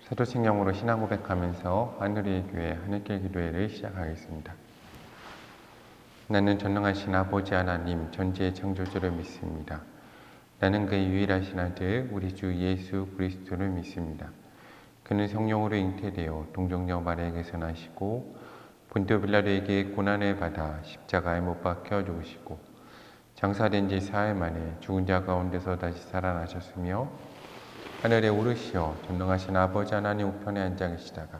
사도신경으로 신앙 고백하면서 하늘의 교회 하늘길 기도회를 시작하겠습니다. 나는 전능하신 아버지 하나님 전지의 창조주를 믿습니다. 나는 그의 유일하신 아들 우리 주 예수 그리스도를 믿습니다. 그는 성령으로 잉태되어 동정녀 마리아에게서 나시고 본토 빌라도에게 고난을 받아 십자가에 못 박혀 죽으시고 장사된 지 4일 만에 죽은 자 가운데서 다시 살아나셨으며 하늘에 오르시어 전능하신 아버지 하나님 우편에 앉아 계시다가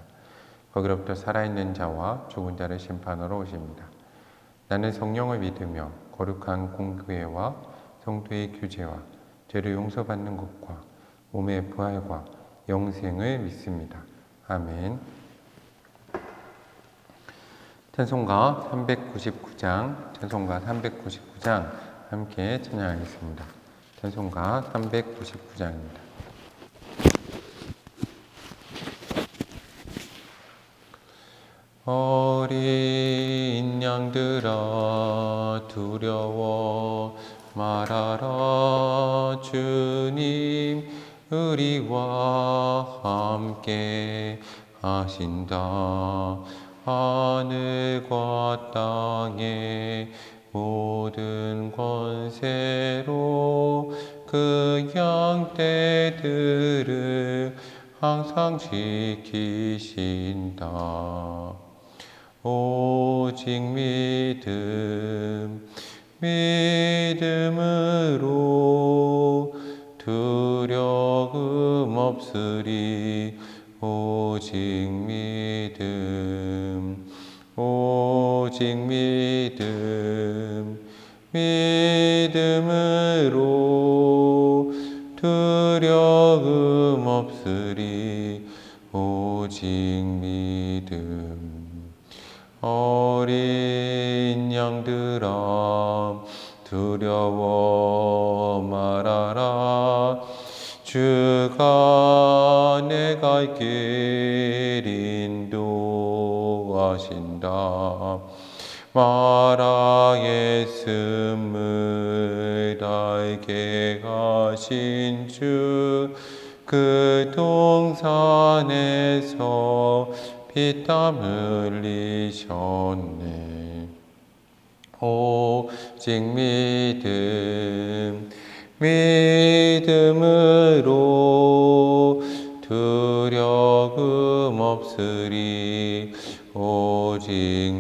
거기로부터 살아있는 자와 죽은 자를 심판하러 오십니다. 나는 성령을 믿으며 거룩한 공교회와 성도의 교제와 죄를 용서받는 것과 몸의 부활과 영생을 믿습니다. 아멘. 찬송가 399장 함께 찬양하겠습니다. 찬송가 399장입니다. 어린 양들아 두려워 말아라. 주님 우리와 함께 하신다. 하늘과 땅의 모든 권세로 그 양떼들을 항상 지키신다. 오직 믿음으로 두려움 없으리. 오직 믿음으로 두려움 없으리. 오직 믿음. 어린 양들아 두려워 말아라. 주가 내 갈 길 인도하신다. 말하겠음을 알게 하신 주 그 동산에서 피땀 흘리셨네. 오직 믿음으로 두려움 없으리. 오직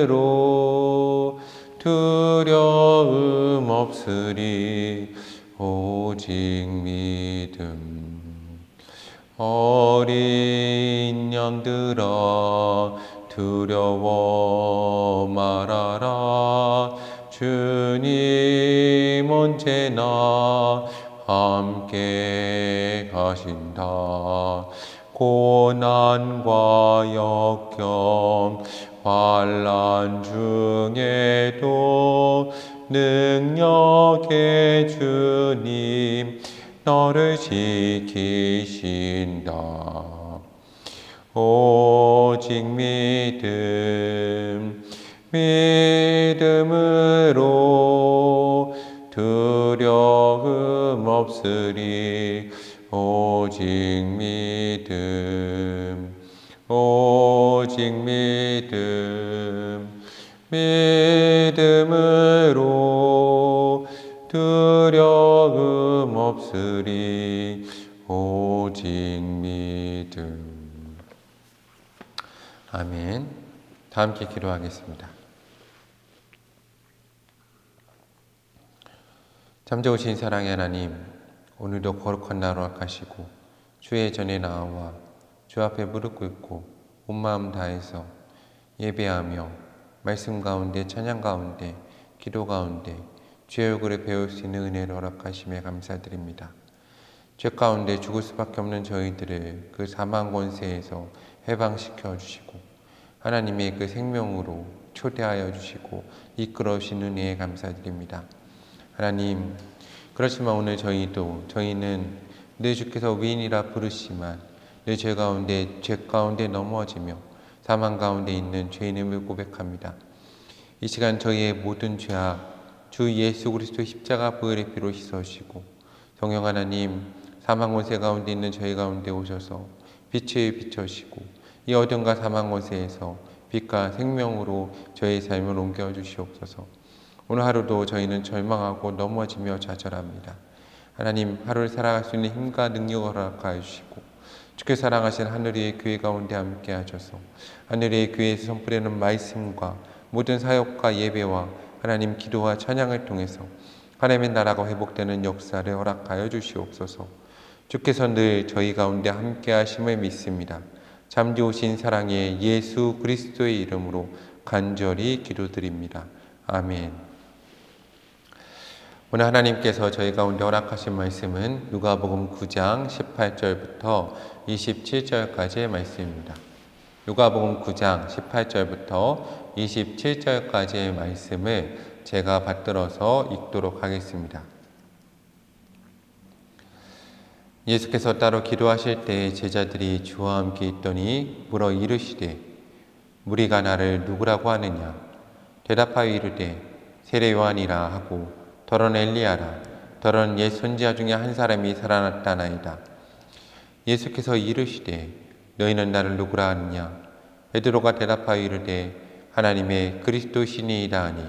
믿음으로 두려움 없으리. 오직 믿음. 어린 양들아 두려워 말아라. 주님 언제나 함께 가신다. 고난과 역경 환난 중에도 능력의 주님 너를 지키신다. 오직 믿음으로 두려움 없으리. 오직 믿음으로 두려움 없으리. 오직 믿음. 아멘. 다 함께 기도하겠습니다. 잠재우신 사랑의 하나님, 오늘도 거룩한 날로 허락하시고 주의 전에 나와 주 앞에 무릎 꿇고 온 마음 다해서 예배하며 말씀 가운데 찬양 가운데 기도 가운데 주의 얼굴을 배울 수 있는 은혜를 허락하심에 감사드립니다. 죄 가운데 죽을 수밖에 없는 저희들을 그 사망 권세에서 해방시켜 주시고 하나님의 그 생명으로 초대하여 주시고 이끌어 주신 은혜에 감사드립니다. 하나님, 그렇지만 오늘 저희는 늘 주께서 위인이라 부르시지만 늘 죄 가운데 넘어지며 사망 가운데 있는 죄인임을 고백합니다. 이 시간 저희의 모든 죄악 주 예수 그리스도의 십자가 보혈의 피로 씻어주시고 성령 하나님 사망 권세 가운데 있는 저희 가운데 오셔서 빛을 비춰주시고 이 어둠과 사망 권세에서 빛과 생명으로 저희의 삶을 옮겨 주시옵소서. 오늘 하루도 저희는 절망하고 넘어지며 좌절합니다. 하나님 하루를 살아갈 수 있는 힘과 능력을 허락하여 주시고 주께 사랑하신 하늘의 교회 가운데 함께 하셔서 하늘의 교회에서 선포되는 말씀과 모든 사역과 예배와 하나님 기도와 찬양을 통해서 하나님의 나라가 회복되는 역사를 허락하여 주시옵소서. 주께서 늘 저희 가운데 함께 하심을 믿습니다. 잠재우신 사랑의 예수 그리스도의 이름으로 간절히 기도드립니다. 아멘. 오늘 하나님께서 저희 가운데 허락하신 말씀은 누가복음 9장 18절부터 27절까지의 말씀입니다. 누가복음 9장 18절부터 27절까지의 말씀을 제가 받들어서 읽도록 하겠습니다. 예수께서 따로 기도하실 때 제자들이 주와 함께 있더니 물어 이르시되 무리가 나를 누구라고 하느냐? 대답하여 이르되 세례 요한이라 하고 더러는 엘리야라 더러는 옛 선지자 중에 한 사람이 살아났다나이다. 예수께서 이르시되 너희는 나를 누구라 하느냐? 베드로가 대답하여 이르되 하나님의 그리스도시니이다 하니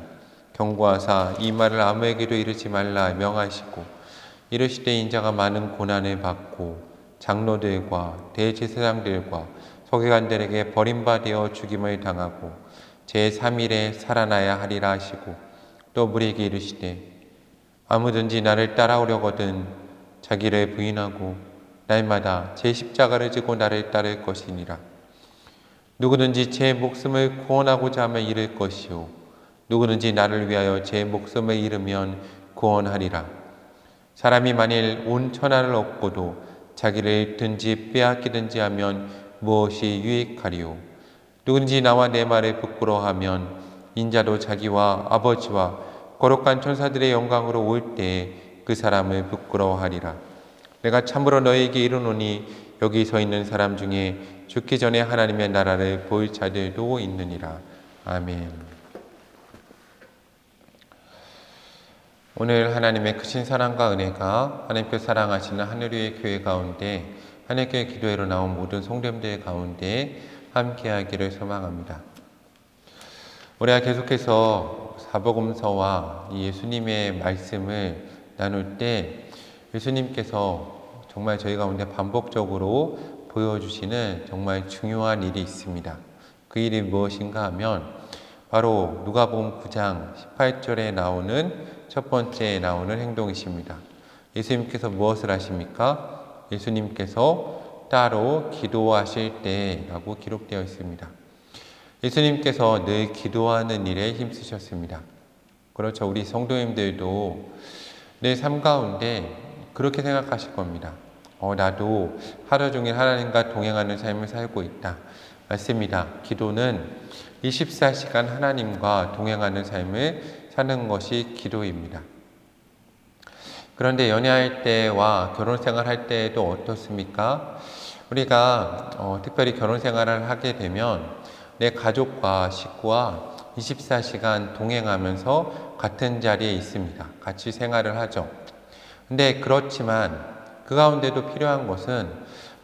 경고하사 이 말을 아무에게도 이르지 말라 명하시고 이르시되 인자가 많은 고난을 받고 장로들과 대제사장들과 서기관들에게 버림받아 죽임을 당하고 제3일에 살아나야 하리라 하시고 또 무리에게 이르시되 아무든지 나를 따라오려거든 자기를 부인하고 날마다 제 십자가를 지고 나를 따를 것이니라. 누구든지 제 목숨을 구원하고자 하면 잃을 것이요 누구든지 나를 위하여 제 목숨을 잃으면 구원하리라. 사람이 만일 온 천하를 얻고도 자기를 잃든지 빼앗기든지 하면 무엇이 유익하리요? 누구든지 나와 내 말을 부끄러워하면 인자도 자기와 아버지와 거룩한 천사들의 영광으로 올 때에 그 사람을 부끄러워하리라. 내가 참으로 너희에게 이르노니 여기 서 있는 사람 중에 죽기 전에 하나님의 나라를 볼 자들도 있느니라. 아멘. 오늘 하나님의 크신 사랑과 은혜가 하나님께서 사랑하시는 하늘위의 교회 가운데 하늘교회 기도회로 나온 모든 성도님들 가운데 함께하기를 소망합니다. 우리가 계속해서 사복음서와 예수님의 말씀을 나눌 때 예수님께서 정말 저희 가운데 반복적으로 보여주시는 정말 중요한 일이 있습니다. 그 일이 무엇인가 하면 바로 누가복음 9장 18절에 나오는 첫 번째 나오는 행동이십니다. 예수님께서 무엇을 하십니까? 예수님께서 따로 기도하실 때라고 기록되어 있습니다. 예수님께서 늘 기도하는 일에 힘쓰셨습니다. 그렇죠. 우리 성도님들도 내 삶 가운데 그렇게 생각하실 겁니다. 나도 하루 종일 하나님과 동행하는 삶을 살고 있다. 맞습니다. 기도는 24시간 하나님과 동행하는 삶을 사는 것이 기도입니다. 그런데 연애할 때와 결혼생활 할 때도 어떻습니까? 우리가 특별히 결혼생활을 하게 되면 내 가족과 식구와 24시간 동행하면서 같은 자리에 있습니다. 같이 생활을 하죠. 근데 그렇지만 그 가운데도 필요한 것은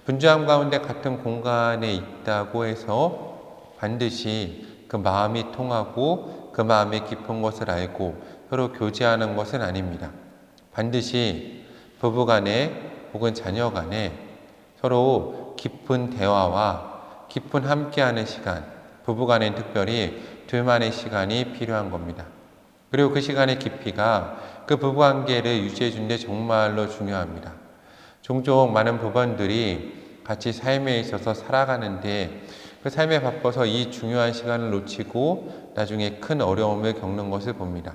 분주함 가운데 같은 공간에 있다고 해서 반드시 그 마음이 통하고 그 마음의 깊은 것을 알고 서로 교제하는 것은 아닙니다. 반드시 부부간에 혹은 자녀간에 서로 깊은 대화와 깊은 함께하는 시간, 부부간엔 특별히 둘만의 시간이 필요한 겁니다. 그리고 그 시간의 깊이가 그 부부관계를 유지해 주는 데 정말로 중요합니다. 종종 많은 부부들이 같이 삶에 있어서 살아가는데 그 삶에 바빠서 이 중요한 시간을 놓치고 나중에 큰 어려움을 겪는 것을 봅니다.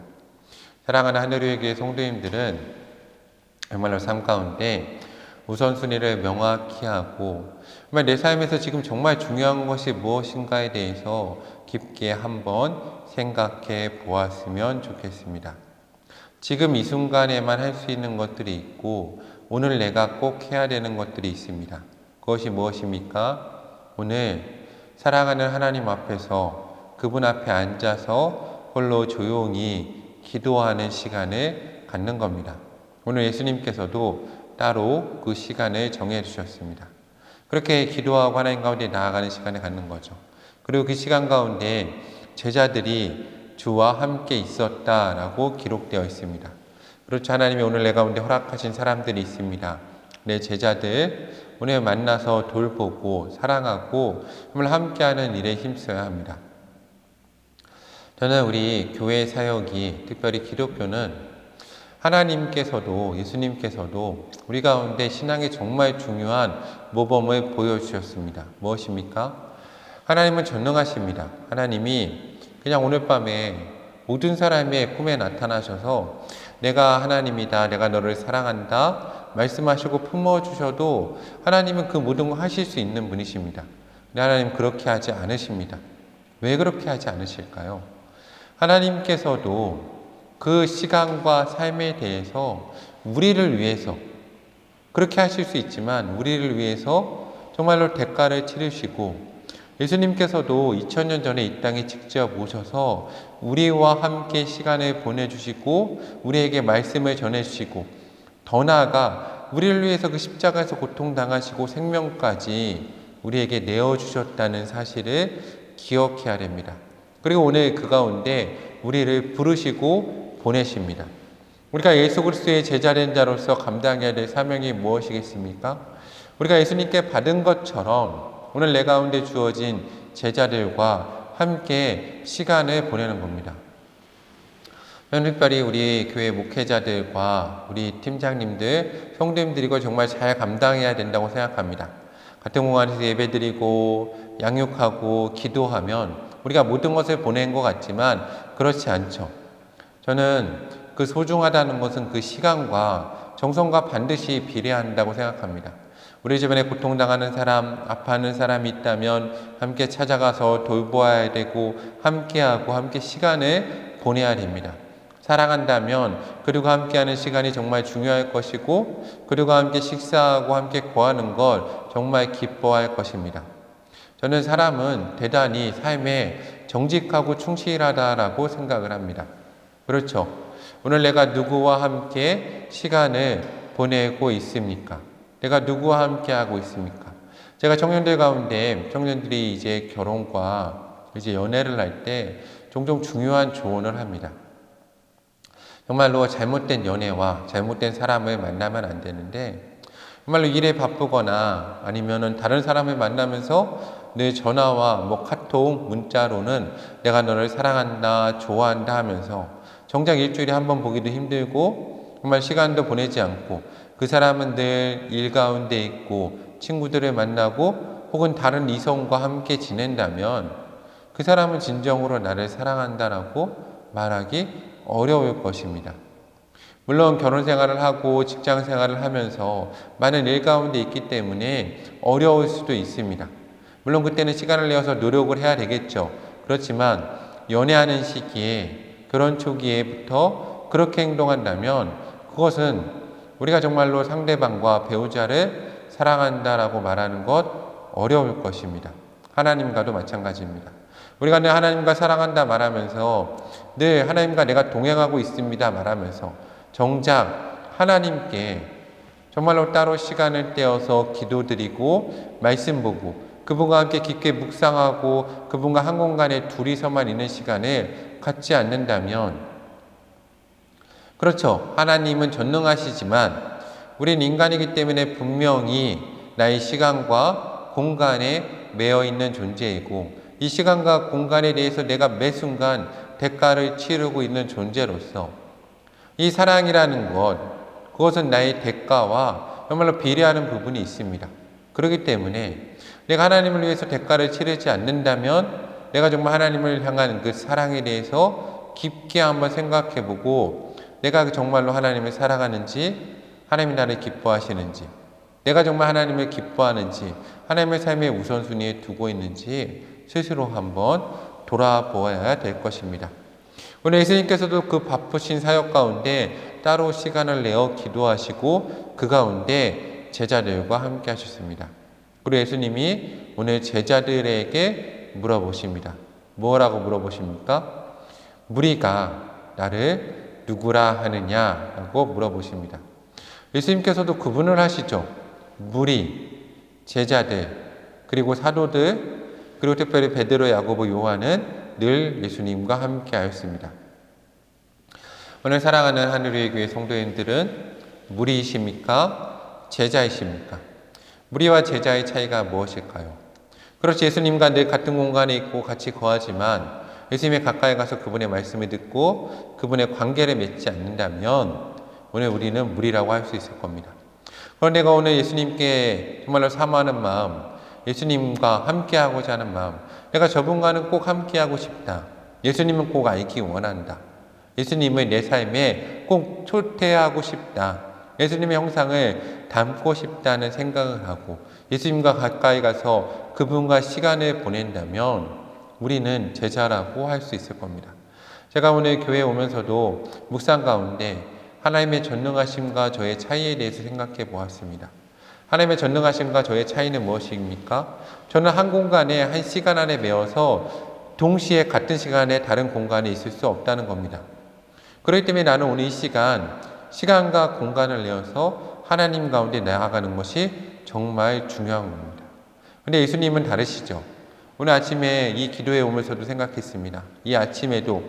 사랑하는 하늘의 교회 성도님들은 정말로 삶 가운데 우선순위를 명확히 하고 정말 내 삶에서 지금 정말 중요한 것이 무엇인가에 대해서 깊게 한번 생각해 보았으면 좋겠습니다. 지금 이 순간에만 할 수 있는 것들이 있고 오늘 내가 꼭 해야 되는 것들이 있습니다. 그것이 무엇입니까? 오늘 사랑하는 하나님 앞에서 그분 앞에 앉아서 홀로 조용히 기도하는 시간을 갖는 겁니다. 오늘 예수님께서도 따로 그 시간을 정해 주셨습니다. 그렇게 기도하고 하나님 가운데 나아가는 시간을 갖는 거죠. 그리고 그 시간 가운데 제자들이 주와 함께 있었다라고 기록되어 있습니다. 그렇죠. 하나님이 오늘 내 가운데 허락하신 사람들이 있습니다. 내 제자들 오늘 만나서 돌보고 사랑하고 정말 함께하는 일에 힘써야 합니다. 저는 우리 교회 사역이, 특별히 기독교는 하나님께서도 예수님께서도 우리 가운데 신앙에 정말 중요한 모범을 보여주셨습니다. 무엇입니까? 하나님은 전능하십니다. 하나님이 그냥 오늘 밤에 모든 사람의 꿈에 나타나셔서 내가 하나님이다, 내가 너를 사랑한다 말씀하시고 품어주셔도 하나님은 그 모든 걸 하실 수 있는 분이십니다. 근데 하나님 그렇게 하지 않으십니다. 왜 그렇게 하지 않으실까요? 하나님께서도 그 시간과 삶에 대해서 우리를 위해서 그렇게 하실 수 있지만 우리를 위해서 정말로 대가를 치르시고 예수님께서도 2000년 전에 이 땅에 직접 오셔서 우리와 함께 시간을 보내주시고 우리에게 말씀을 전해주시고 더 나아가 우리를 위해서 그 십자가에서 고통당하시고 생명까지 우리에게 내어주셨다는 사실을 기억해야 됩니다. 그리고 오늘 그 가운데 우리를 부르시고 보내십니다. 우리가 예수 그리스도의 제자된 자로서 감당해야 될 사명이 무엇이겠습니까? 우리가 예수님께 받은 것처럼 오늘 내 가운데 주어진 제자들과 함께 시간을 보내는 겁니다. 저는 특별히 우리 교회 목회자들과 우리 팀장님들, 성도님들이 이걸 정말 잘 감당해야 된다고 생각합니다. 같은 공간에서 예배드리고 양육하고 기도하면 우리가 모든 것을 보낸 것 같지만 그렇지 않죠. 저는 그 소중하다는 것은 그 시간과 정성과 반드시 비례한다고 생각합니다. 우리 주변에 고통당하는 사람, 아파하는 사람이 있다면 함께 찾아가서 돌보아야 되고 함께하고 함께 시간을 보내야 됩니다. 사랑한다면 그리고 함께하는 시간이 정말 중요할 것이고 그리고 함께 식사하고 함께 거하는 걸 정말 기뻐할 것입니다. 저는 사람은 대단히 삶에 정직하고 충실하다라고 생각을 합니다. 그렇죠. 오늘 내가 누구와 함께 시간을 보내고 있습니까? 내가 누구와 함께 하고 있습니까? 제가 청년들 가운데 청년들이 이제 결혼과 이제 연애를 할 때 종종 중요한 조언을 합니다. 정말로 잘못된 연애와 잘못된 사람을 만나면 안 되는데 정말로 일에 바쁘거나 아니면은 다른 사람을 만나면서 내 전화와 카톡, 문자로는 내가 너를 사랑한다, 좋아한다 하면서 정작 일주일에 한 번 보기도 힘들고 정말 시간도 보내지 않고 그 사람은 늘 일 가운데 있고 친구들을 만나고 혹은 다른 이성과 함께 지낸다면 그 사람은 진정으로 나를 사랑한다라고 말하기 어려울 것입니다. 물론 결혼 생활을 하고 직장 생활을 하면서 많은 일 가운데 있기 때문에 어려울 수도 있습니다. 물론 그때는 시간을 내어서 노력을 해야 되겠죠. 그렇지만 연애하는 시기에 결혼 초기에부터 그렇게 행동한다면 그것은 우리가 정말로 상대방과 배우자를 사랑한다라고 말하는 것 어려울 것입니다. 하나님과도 마찬가지입니다. 우리가 늘 하나님과 사랑한다 말하면서 늘 하나님과 내가 동행하고 있습니다 말하면서 정작 하나님께 정말로 따로 시간을 떼어서 기도드리고 말씀 보고 그분과 함께 깊게 묵상하고 그분과 한 공간에 둘이서만 있는 시간을 갖지 않는다면 그렇죠. 하나님은 전능하시지만 우린 인간이기 때문에 분명히 나의 시간과 공간에 매여 있는 존재이고 이 시간과 공간에 대해서 내가 매 순간 대가를 치르고 있는 존재로서 이 사랑이라는 것, 그것은 나의 대가와 정말로 비례하는 부분이 있습니다. 그렇기 때문에 내가 하나님을 위해서 대가를 치르지 않는다면 내가 정말 하나님을 향한 그 사랑에 대해서 깊게 한번 생각해보고 내가 정말로 하나님을 사랑하는지, 하나님이 나를 기뻐하시는지, 내가 정말 하나님을 기뻐하는지, 하나님의 삶의 우선순위에 두고 있는지 스스로 한번 돌아보아야 될 것입니다. 오늘 예수님께서도 그 바쁘신 사역 가운데 따로 시간을 내어 기도하시고 그 가운데 제자들과 함께 하셨습니다. 그리고 예수님이 오늘 제자들에게 물어보십니다. 뭐라고 물어보십니까? 무리가 나를 누구라 하느냐라고 물어보십니다. 예수님께서도 구분을 하시죠. 무리, 제자들, 그리고 사도들, 그리고 특별히 베드로, 야고보, 요한은 늘 예수님과 함께 하였습니다. 오늘 사랑하는 하늘의 교회 성도님들은 무리이십니까? 제자이십니까? 무리와 제자의 차이가 무엇일까요? 그렇지, 예수님과 늘 같은 공간에 있고 같이 거하지만 예수님의 가까이 가서 그분의 말씀을 듣고 그분의 관계를 맺지 않는다면 오늘 우리는 무리라고 할 수 있을 겁니다. 그런데 내가 오늘 예수님께 정말로 사모하는 마음, 예수님과 함께하고자 하는 마음, 내가 저분과는 꼭 함께하고 싶다. 예수님은 꼭 알기 원한다. 예수님을 내 삶에 꼭 초대하고 싶다. 예수님의 형상을 담고 싶다는 생각을 하고 예수님과 가까이 가서 그분과 시간을 보낸다면 우리는 제자라고 할 수 있을 겁니다. 제가 오늘 교회에 오면서도 묵상 가운데 하나님의 전능하심과 저의 차이에 대해서 생각해 보았습니다. 하나님의 전능하심과 저의 차이는 무엇입니까? 저는 한 공간에 한 시간 안에 매여서 동시에 같은 시간에 다른 공간에 있을 수 없다는 겁니다. 그렇기 때문에 나는 오늘 이 시간과 공간을 내어서 하나님 가운데 나아가는 것이 정말 중요한 겁니다. 그런데 예수님은 다르시죠. 오늘 아침에 이 기도에 오면서도 생각했습니다. 이 아침에도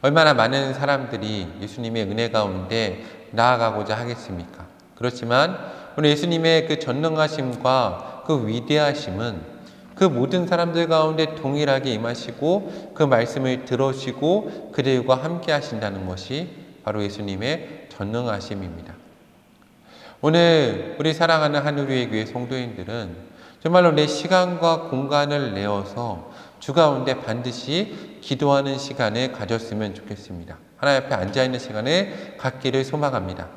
얼마나 많은 사람들이 예수님의 은혜 가운데 나아가고자 하겠습니까? 그렇지만 오늘 예수님의 그 전능하심과 그 위대하심은 그 모든 사람들 가운데 동일하게 임하시고 그 말씀을 들으시고 그들과 함께 하신다는 것이 바로 예수님의 전능하심입니다. 오늘 우리 사랑하는 하늘위의 교회 성도인들은 정말로 내 시간과 공간을 내어서 주 가운데 반드시 기도하는 시간을 가졌으면 좋겠습니다. 하나님 앞에 앉아있는 시간을 갖기를 소망합니다.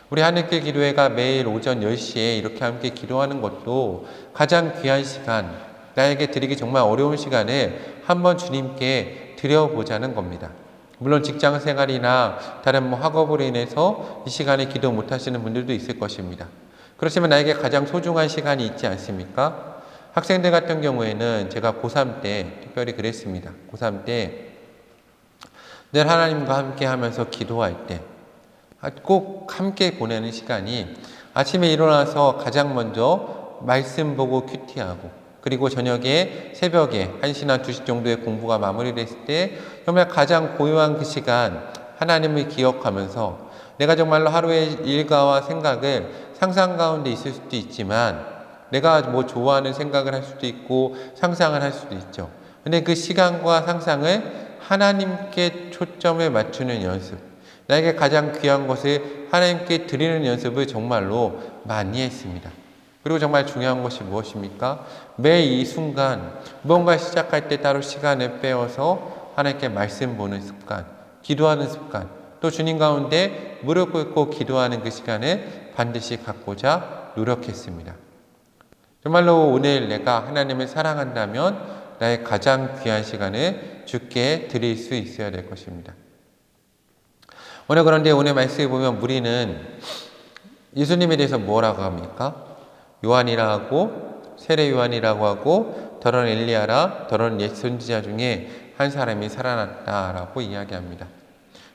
우리 하늘길 기도회가 매일 오전 10시에 이렇게 함께 기도하는 것도 가장 귀한 시간, 나에게 드리기 정말 어려운 시간에 한번 주님께 드려보자는 겁니다. 물론 직장 생활이나 다른 학업으로 인해서 이 시간에 기도 못하시는 분들도 있을 것입니다. 그렇지만 나에게 가장 소중한 시간이 있지 않습니까? 학생들 같은 경우에는 제가 고3 때 특별히 그랬습니다. 고3 때 늘 하나님과 함께 하면서 기도할 때 꼭 함께 보내는 시간이 아침에 일어나서 가장 먼저 말씀 보고 큐티하고 그리고 저녁에 새벽에 1시나 2시 정도의 공부가 마무리됐을 때 정말 가장 고요한 그 시간 하나님을 기억하면서 내가 정말로 하루의 일과와 생각을 상상 가운데 있을 수도 있지만 내가 뭐 좋아하는 생각을 할 수도 있고 상상을 할 수도 있죠. 근데 그 시간과 상상을 하나님께 초점을 맞추는 연습, 나에게 가장 귀한 것을 하나님께 드리는 연습을 정말로 많이 했습니다. 그리고 정말 중요한 것이 무엇입니까? 매 이 순간 무언가 시작할 때 따로 시간을 빼어서 하나님께 말씀 보는 습관, 기도하는 습관, 또 주님 가운데 무릎 꿇고 기도하는 그 시간을 반드시 갖고자 노력했습니다. 정말로 오늘 내가 하나님을 사랑한다면 나의 가장 귀한 시간을 주께 드릴 수 있어야 될 것입니다. 오늘 그런데 오늘 말씀에 보면 무리는 예수님에 대해서 뭐라고 합니까? 요한이라 하고 세례 요한이라고 하고 더러는 엘리야라 더러는 옛 선지자 중에 한 사람이 살아났다라고 이야기합니다.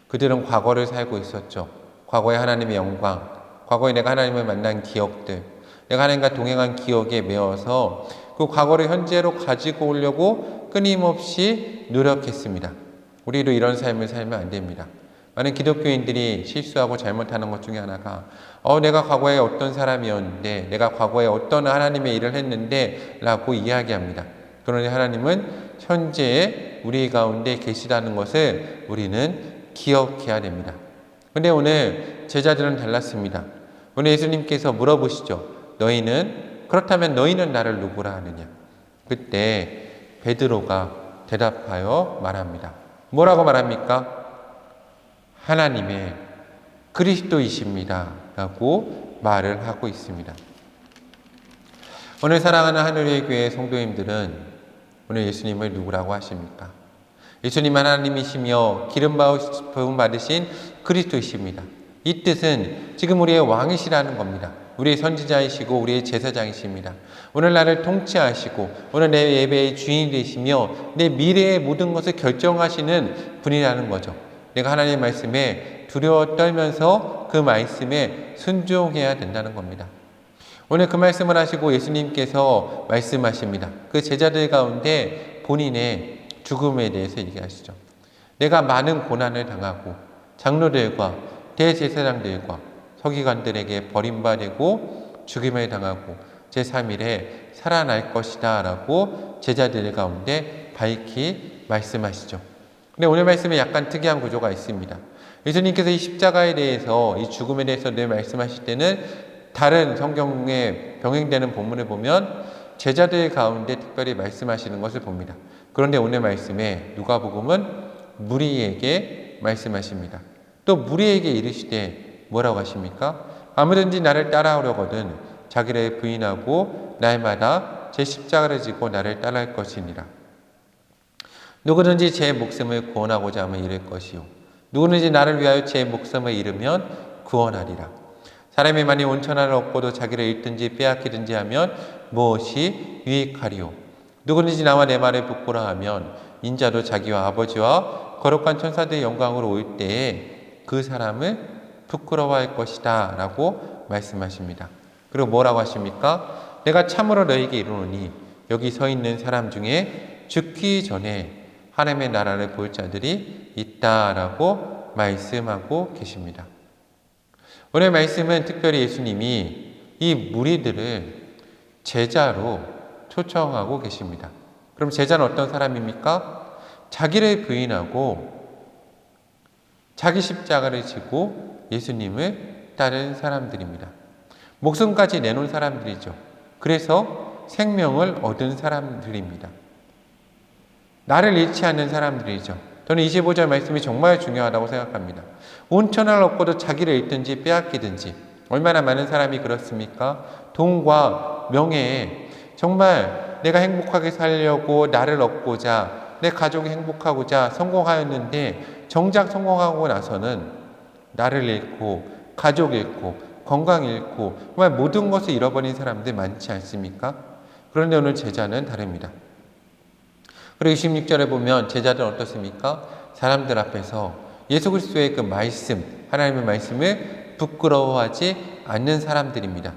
그들은 과거를 살고 있었죠. 과거의 하나님의 영광, 과거에 내가 하나님을 만난 기억들, 내가 하나님과 동행한 기억에 매어서 그 과거를 현재로 가지고 오려고 끊임없이 노력했습니다. 우리도 이런 삶을 살면 안 됩니다. 많은 기독교인들이 실수하고 잘못하는 것 중에 하나가 내가 과거에 어떤 사람이었는데 내가 과거에 어떤 하나님의 일을 했는데 라고 이야기합니다. 그러니 하나님은 현재에 우리 가운데 계시다는 것을 우리는 기억해야 됩니다. 그런데 오늘 제자들은 달랐습니다. 오늘 예수님께서 물어보시죠. 그렇다면 너희는 나를 누구라 하느냐? 그때 베드로가 대답하여 말합니다. 뭐라고 말합니까? 하나님의 그리스도이십니다 라고 말을 하고 있습니다. 오늘 사랑하는 하늘의 교회 성도님들은 오늘 예수님을 누구라고 하십니까? 예수님 하나님이시며 기름 부음 받으신 그리스도이십니다. 이 뜻은 지금 우리의 왕이시라는 겁니다. 우리의 선지자이시고 우리의 제사장이십니다. 오늘 나를 통치하시고 오늘 내 예배의 주인이 되시며 내 미래의 모든 것을 결정하시는 분이라는 거죠. 내가 하나님의 말씀에 두려워 떨면서 그 말씀에 순종해야 된다는 겁니다. 오늘 그 말씀을 하시고 예수님께서 말씀하십니다. 그 제자들 가운데 본인의 죽음에 대해서 얘기하시죠. 내가 많은 고난을 당하고 장로들과 대제사장들과 서기관들에게 버림받고 죽임을 당하고 제3일에 살아날 것이다 라고 제자들 가운데 밝히 말씀하시죠. 근데 오늘 말씀에 약간 특이한 구조가 있습니다. 예수님께서 이 십자가에 대해서 이 죽음에 대해서 늘 말씀하실 때는 다른 성경에 병행되는 본문을 보면 제자들 가운데 특별히 말씀하시는 것을 봅니다. 그런데 오늘 말씀에 누가복음은 무리에게 말씀하십니다. 또 무리에게 이르시되 뭐라고 하십니까? 아무든지 나를 따라오려거든 자기를 부인하고 날마다 제 십자가를 지고 나를 따라할 것이니라. 누구든지 제 목숨을 구원하고자 하면 잃을 것이요 누구든지 나를 위하여 제 목숨을 잃으면 구원하리라. 사람이 만일 온천하를 얻고도 자기를 잃든지 빼앗기든지 하면 무엇이 유익하리요? 누구든지 나와 내 말을 부끄러워하면 인자도 자기와 아버지와 거룩한 천사들의 영광으로 올 때에 그 사람을 부끄러워할 것이다 라고 말씀하십니다. 그리고 뭐라고 하십니까? 내가 참으로 너에게 이르노니 여기 서 있는 사람 중에 죽기 전에 하나님의 나라를 볼 자들이 있다라고 말씀하고 계십니다. 오늘 말씀은 특별히 예수님이 이 무리들을 제자로 초청하고 계십니다. 그럼 제자는 어떤 사람입니까? 자기를 부인하고 자기 십자가를 지고 예수님을 따른 사람들입니다. 목숨까지 내놓은 사람들이죠. 그래서 생명을 얻은 사람들입니다. 나를 잃지 않는 사람들이죠. 저는 25절 말씀이 정말 중요하다고 생각합니다. 온천을 얻고도 자기를 잃든지 빼앗기든지 얼마나 많은 사람이 그렇습니까? 돈과 명예에 정말 내가 행복하게 살려고 나를 얻고자 내 가족이 행복하고자 성공하였는데 정작 성공하고 나서는 나를 잃고 가족 잃고 건강 잃고 정말 모든 것을 잃어버린 사람들 많지 않습니까? 그런데 오늘 제자는 다릅니다. 그리고 26절에 보면 제자들은 어떻습니까? 사람들 앞에서 예수 그리스도의 그 말씀, 하나님의 말씀을 부끄러워하지 않는 사람들입니다.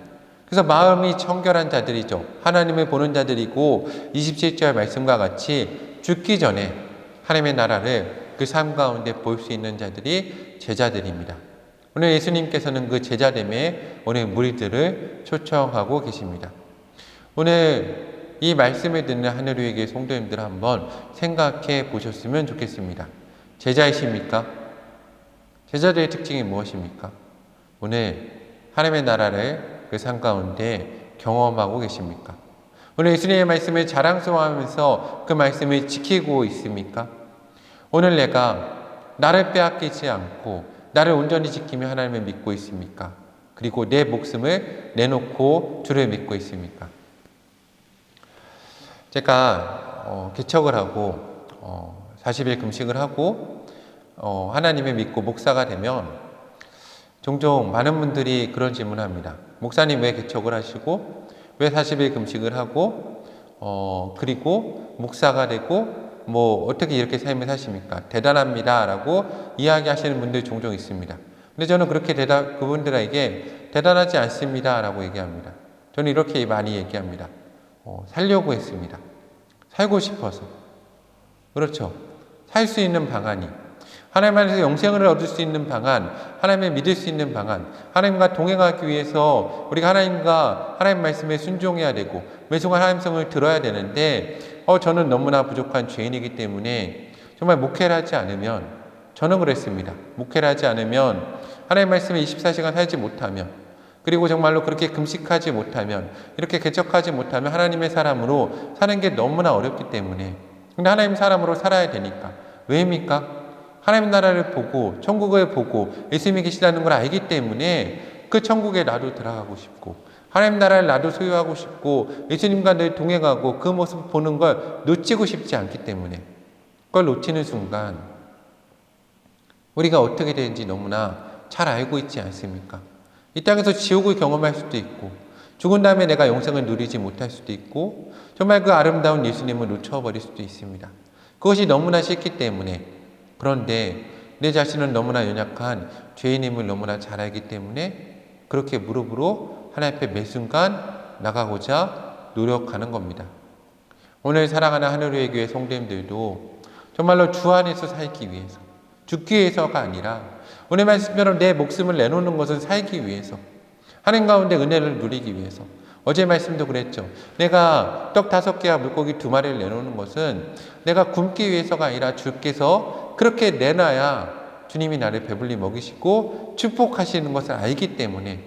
그래서 마음이 청결한 자들이죠. 하나님을 보는 자들이고 27절 말씀과 같이 죽기 전에 하나님의 나라를 그 삶 가운데 볼 수 있는 자들이 제자들입니다. 오늘 예수님께서는 그 제자됨에 오늘 무리들을 초청하고 계십니다. 오늘 이 말씀을 듣는 하늘위의 성도님들 한번 생각해 보셨으면 좋겠습니다. 제자이십니까? 제자들의 특징이 무엇입니까? 오늘 하나님의 나라를 그 삶 가운데 경험하고 계십니까? 오늘 예수님의 말씀을 자랑스러워하면서 그 말씀을 지키고 있습니까? 오늘 내가 나를 빼앗기지 않고 나를 온전히 지키며 하나님을 믿고 있습니까? 그리고 내 목숨을 내놓고 주를 믿고 있습니까? 제가 개척을 하고 40일 금식을 하고 하나님을 믿고 목사가 되면 종종 많은 분들이 그런 질문을 합니다. 목사님 왜 개척을 하시고 왜 40일 금식을 하고 그리고 목사가 되고 뭐 어떻게 이렇게 삶을 사십니까? 대단합니다 라고 이야기하시는 분들이 종종 있습니다. 근데 저는 그렇게 그분들에게 대단하지 않습니다 라고 얘기합니다. 저는 이렇게 많이 얘기합니다. 살려고 했습니다. 살고 싶어서. 그렇죠. 살 수 있는 방안이 하나님 안에서 영생을 얻을 수 있는 방안, 하나님을 믿을 수 있는 방안, 하나님과 동행하기 위해서 우리가 하나님과 하나님 말씀에 순종해야 되고 매순간 하나님성을 들어야 되는데 저는 너무나 부족한 죄인이기 때문에 정말 목회를 하지 않으면 저는 그랬습니다. 목회를 하지 않으면 하나님 말씀에 24시간 살지 못하면 그리고 정말로 그렇게 금식하지 못하면 이렇게 개척하지 못하면 하나님의 사람으로 사는 게 너무나 어렵기 때문에 근데 하나님 사람으로 살아야 되니까 왜입니까? 하나님 나라를 보고 천국을 보고 예수님이 계시다는 걸 알기 때문에 그 천국에 나도 들어가고 싶고 하나님 나라를 나도 소유하고 싶고 예수님과 늘 동행하고 그 모습을 보는 걸 놓치고 싶지 않기 때문에 그걸 놓치는 순간 우리가 어떻게 되는지 너무나 잘 알고 있지 않습니까? 이 땅에서 지옥을 경험할 수도 있고 죽은 다음에 내가 영생을 누리지 못할 수도 있고 정말 그 아름다운 예수님을 놓쳐버릴 수도 있습니다. 그것이 너무나 싫기 때문에 그런데 내 자신은 너무나 연약한 죄인임을 너무나 잘 알기 때문에 그렇게 무릎으로 하나님 앞에 매 순간 나가고자 노력하는 겁니다. 오늘 사랑하는 하늘의 교회 성도님들도 정말로 주 안에서 살기 위해서 죽기 위해서가 아니라 오늘 말씀대로 내 목숨을 내놓는 것은 살기 위해서 하나님 가운데 은혜를 누리기 위해서 어제 말씀도 그랬죠. 내가 떡 5개와 물고기 2마리를 내놓는 것은 내가 굶기 위해서가 아니라 주께서 그렇게 내놔야 주님이 나를 배불리 먹이시고 축복하시는 것을 알기 때문에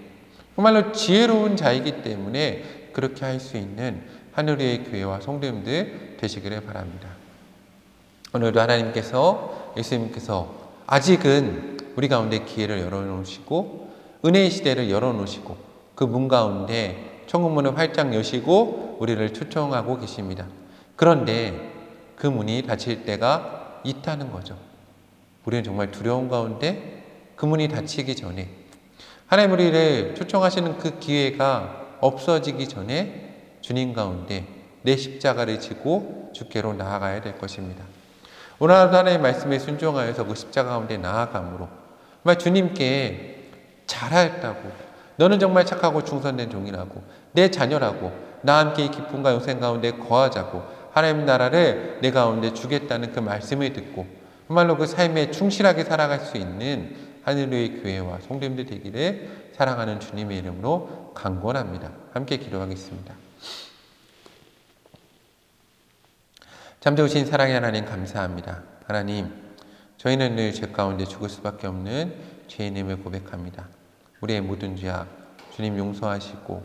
정말로 지혜로운 자이기 때문에 그렇게 할 수 있는 하늘의 교회와 성도님들 되시기를 바랍니다. 오늘도 하나님께서 예수님께서 아직은 우리 가운데 기회를 열어놓으시고 은혜의 시대를 열어놓으시고 그 문 가운데 천국문을 활짝 여시고 우리를 초청하고 계십니다. 그런데 그 문이 닫힐 때가 있다는 거죠. 우리는 정말 두려운 가운데 그 문이 닫히기 전에 하나님 우리를 초청하시는 그 기회가 없어지기 전에 주님 가운데 내 십자가를 지고 주께로 나아가야 될 것입니다. 오늘 하나님의 말씀에 순종하여서 그 십자가 가운데 나아감으로 정말 주님께 잘하였다고 너는 정말 착하고 충성된 종이라고 내 자녀라고 나와 함께 이 기쁨과 영생 가운데 거하자고 하나님 나라를 내 가운데 주겠다는 그 말씀을 듣고 정말로 그 삶에 충실하게 살아갈 수 있는 하늘의 교회와 성도님들 되기를 사랑하는 주님의 이름으로 간구합니다. 함께 기도하겠습니다. 잠재우신 사랑의 하나님 감사합니다. 하나님, 저희는 늘 죄 가운데 죽을 수밖에 없는 죄인임을 고백합니다. 우리의 모든 죄악 주님 용서하시고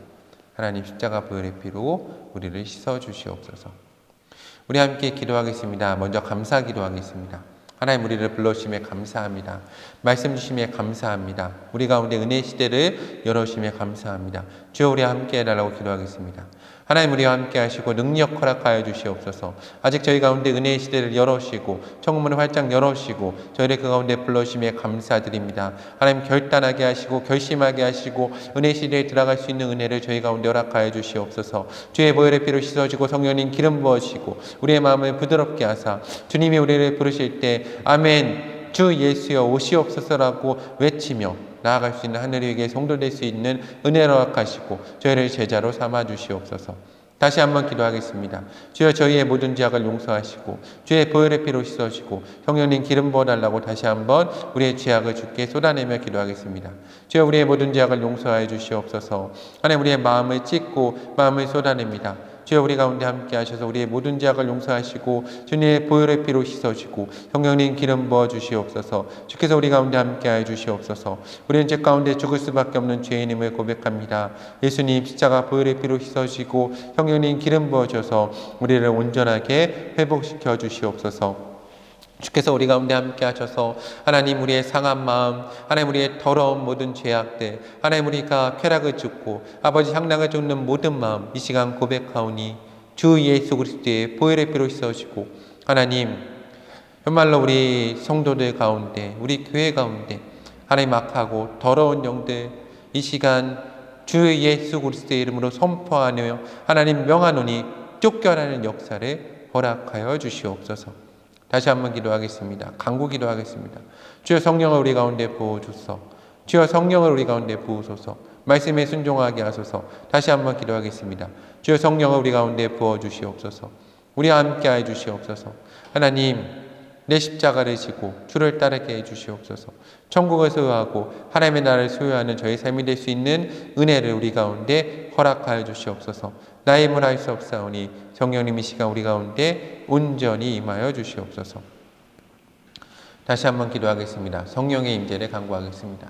하나님 십자가 보혈의 피로 우리를 씻어주시옵소서. 우리 함께 기도하겠습니다. 먼저 감사 기도하겠습니다. 하나님 우리를 불러주심에 감사합니다. 말씀 주심에 감사합니다. 우리 가운데 은혜의 시대를 열어주심에 감사합니다. 주여 우리와 함께 해달라고 기도하겠습니다. 하나님 우리와 함께 하시고 능력 허락하여 주시옵소서. 아직 저희 가운데 은혜의 시대를 열어주시고 천국문을 활짝 열어주시고 저희를 그 가운데 불러주심에 감사드립니다. 하나님 결단하게 하시고 결심하게 하시고 은혜의 시대에 들어갈 수 있는 은혜를 저희 가운데 허락하여 주시옵소서. 주의 보혈의 피로 씻어지고 성령님 기름 부어주시고 우리의 마음을 부드럽게 하사 주님이 우리를 부르실 때 아멘 주 예수여 오시옵소서라고 외치며 나아갈 수 있는 하늘에게 성도될 수 있는 은혜를 허락하시고 저희를 제자로 삼아 주시옵소서. 다시 한번 기도하겠습니다. 주여 저희의 모든 죄악을 용서하시고 주의 보혈의 피로 씻어주시고 성령님 기름 부어달라고 다시 한번 우리의 죄악을 주께 쏟아내며 기도하겠습니다. 주여 우리의 모든 죄악을 용서하여 주시옵소서. 하나님 우리의 마음을 찢고 마음을 쏟아냅니다. 주여 우리 가운데 함께 하셔서 우리의 모든 죄악을 용서하시고 주님의 보혈의 피로 씻어주시고 성령님 기름 부어 주시옵소서. 주께서 우리 가운데 함께 하여 주시옵소서. 우리는 죄 가운데 죽을 수밖에 없는 죄인임을 고백합니다. 예수님 십자가 보혈의 피로 씻어주시고 성령님 기름 부어 주셔서 우리를 온전하게 회복시켜 주시옵소서. 주께서 우리 가운데 함께 하셔서 하나님 우리의 상한 마음, 하나님 우리의 더러운 모든 죄악들, 하나님 우리가 쾌락을 줍고 아버지 향락을 쫓는 모든 마음 이 시간 고백하오니 주 예수 그리스도의 보혈의 피로 씻어주시고 하나님 정말로 우리 성도들 가운데 우리 교회 가운데 하나님 악하고 더러운 영들 이 시간 주 예수 그리스도의 이름으로 선포하며 하나님 명하노니 쫓겨나는 역사를 허락하여 주시옵소서. 다시 한번 기도하겠습니다. 간구 기도하겠습니다. 주여 성령을 우리 가운데 부어주소서. 주여 성령을 우리 가운데 부으소서. 말씀에 순종하게 하소서. 다시 한번 기도하겠습니다. 주여 성령을 우리 가운데 부어주시옵소서. 우리와 함께 해 주시옵소서. 하나님 내 십자가를 지고 주를 따르게 해 주시옵소서. 천국을 소유하고 하나님의 나라를 소유하는 저희 삶이 될 수 있는 은혜를 우리 가운데 허락하여 주시옵소서. 나의 힘을 할 수 없사오니 성령님 이 시간 우리 가운데 온전히 임하여 주시옵소서. 다시 한번 기도하겠습니다. 성령의 임재를 간구하겠습니다.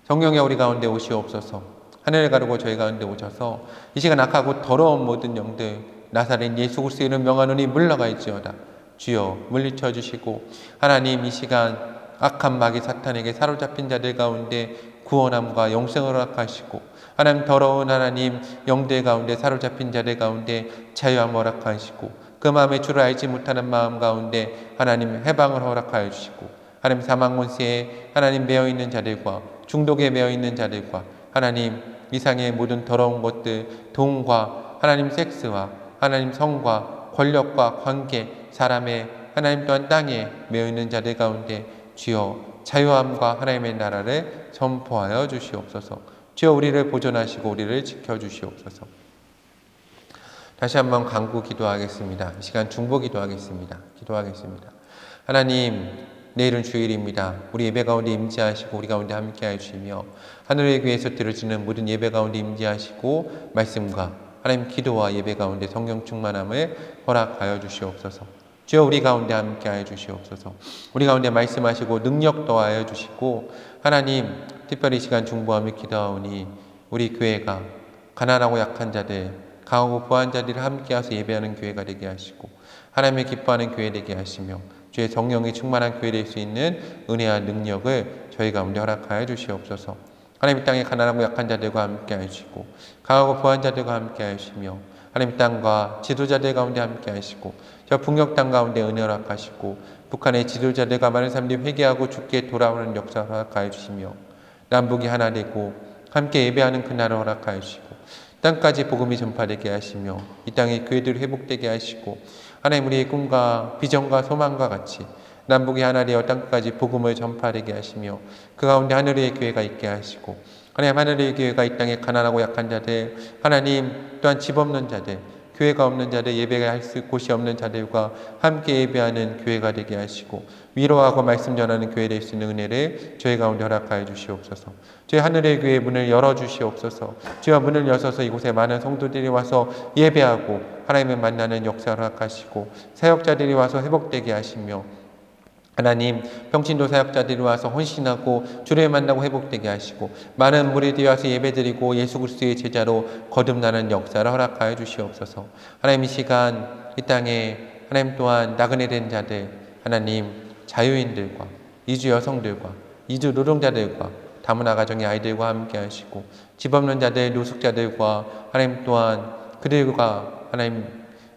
성령이 우리 가운데 오시옵소서. 하늘을 가르고 저희 가운데 오셔서 이 시간 악하고 더러운 모든 영들 나사렛 예수 그리스도의 이름 명하노니 물러갈지어다. 주여 물리쳐 주시고 하나님 이 시간 악한 마귀 사탄에게 사로잡힌 자들 가운데 구원함과 영생을 허락하시고 하나님 더러운 하나님 영들 가운데 사로잡힌 자들 가운데 자유함 허락하시고 그 마음에 주를 알지 못하는 마음 가운데 하나님 해방을 허락하여 주시고 하나님 사망 권세에 하나님 매어있는 자들과 중독에 매어있는 자들과 하나님 이상의 모든 더러운 것들, 돈과 하나님 섹스와 하나님 성과 권력과 관계, 사람의 하나님 또한 땅에 매여있는 자들 가운데 주여 자유함과 하나님의 나라를 선포하여 주시옵소서. 주여 우리를 보존하시고 우리를 지켜주시옵소서. 다시 한번 간구 기도하겠습니다. 이 시간 중보 기도하겠습니다. 하나님, 내일은 주일입니다. 우리 예배 가운데 임재하시고 우리 가운데 함께해 주시며 하늘의 교회에서 들어지는 모든 예배 가운데 임재하시고 말씀과 하나님 기도와 예배 가운데 성령 충만함을 허락하여 주시옵소서. 주여 우리 가운데 함께하여 주시옵소서. 우리 가운데 말씀하시고 능력 더하여 주시고 하나님 특별히 이 시간 중보하며 기도하오니 우리 교회가 가난하고 약한 자들, 강하고 부한 자들을 함께해서 예배하는 교회가 되게 하시고 하나님의 기뻐하는 교회 되게 하시며 주의 성령이 충만한 교회 될 수 있는 은혜와 능력을 저희 가운데 허락하여 주시옵소서. 하나님 땅에 가난하고 약한 자들과 함께 하시고 강하고 부한 자들과 함께 하시며 하나님 땅과 지도자들 가운데 함께 하시고 저 북녘 땅 가운데 은혜 허락하시고 북한의 지도자들과 많은 사람들이 회개하고 주께 돌아오는 역사 허락하여 주시며 남북이 하나 되고 함께 예배하는 그날을 허락하여 주시고 땅까지 복음이 전파되게 하시며 이 땅의 교회들이 회복되게 하시고 하나님 우리의 꿈과 비전과 소망과 같이 남북이 하나 되어 땅까지 복음을 전파되게 하시며 그 가운데 하늘의 교회가 있게 하시고 하나님 하늘의 교회가 이 땅에 가난하고 약한 자들 하나님 또한 집 없는 자들 교회가 없는 자들 예배할 곳이 없는 자들과 함께 예배하는 교회가 되게 하시고 위로하고 말씀 전하는 교회 될 수 있는 은혜를 저희 가운데 허락하여 주시옵소서. 저희 하늘의 교회 문을 열어주시옵소서. 주여 문을 여셔서 이곳에 많은 성도들이 와서 예배하고 하나님을 만나는 역사를 허락하시고 사역자들이 와서 회복되게 하시며 하나님 평신도 사역자들이 와서 헌신하고 주를 만나고 회복되게 하시고 많은 무리들이 와서 예배드리고 예수 그리스도의 제자로 거듭나는 역사를 허락하여 주시옵소서. 하나님 이 시간 이 땅에 하나님 또한 나그네 된 자들 하나님 자유인들과 이주 여성들과 이주 노동자들과 다문화 가정의 아이들과 함께 하시고 집 없는 자들 노숙자들과 하나님 또한 그들과 하나님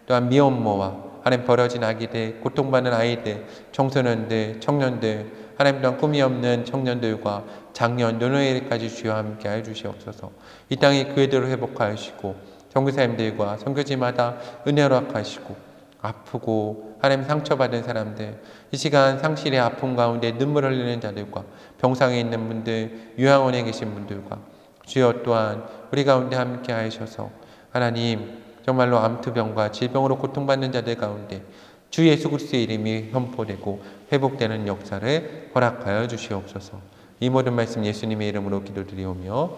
또한 미혼모와 하나님 버려진 아기들, 고통받는 아이들, 청소년들, 청년들, 하나님 또한 꿈이 없는 청년들과 장년, 노노예까지 주여 함께 해주시옵소서. 이 땅의 교회들을 회복하시고 선교사님들과 선교지마다 은혜 허락하시고 아프고 하나님 상처받은 사람들, 이 시간 상실의 아픔 가운데 눈물 흘리는 자들과 병상에 있는 분들, 요양원에 계신 분들과 주여 또한 우리 가운데 함께 하셔서 하나님 정말로 암투병과 질병으로 고통받는 자들 가운데 주 예수 그리스도의 이름이 선포되고 회복되는 역사를 허락하여 주시옵소서. 이 모든 말씀 예수님의 이름으로 기도드리오며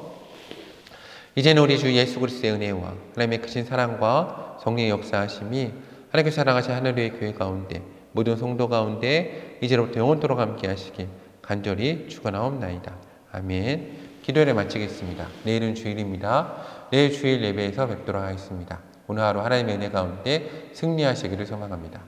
이제는 우리 주 예수 그리스도의 은혜와 하나님의 크신 사랑과 성령의 역사하심이 하나님께 사랑하신 하늘의 교회 가운데 모든 성도 가운데 이제로부터 영원토록 함께 하시길 간절히 축원하옵나이다. 아멘. 기도를 마치겠습니다. 내일은 주일입니다. 내일 주일 예배에서 뵙도록 하겠습니다. 오늘 하루 하나님의 은혜 가운데 승리하시기를 소망합니다.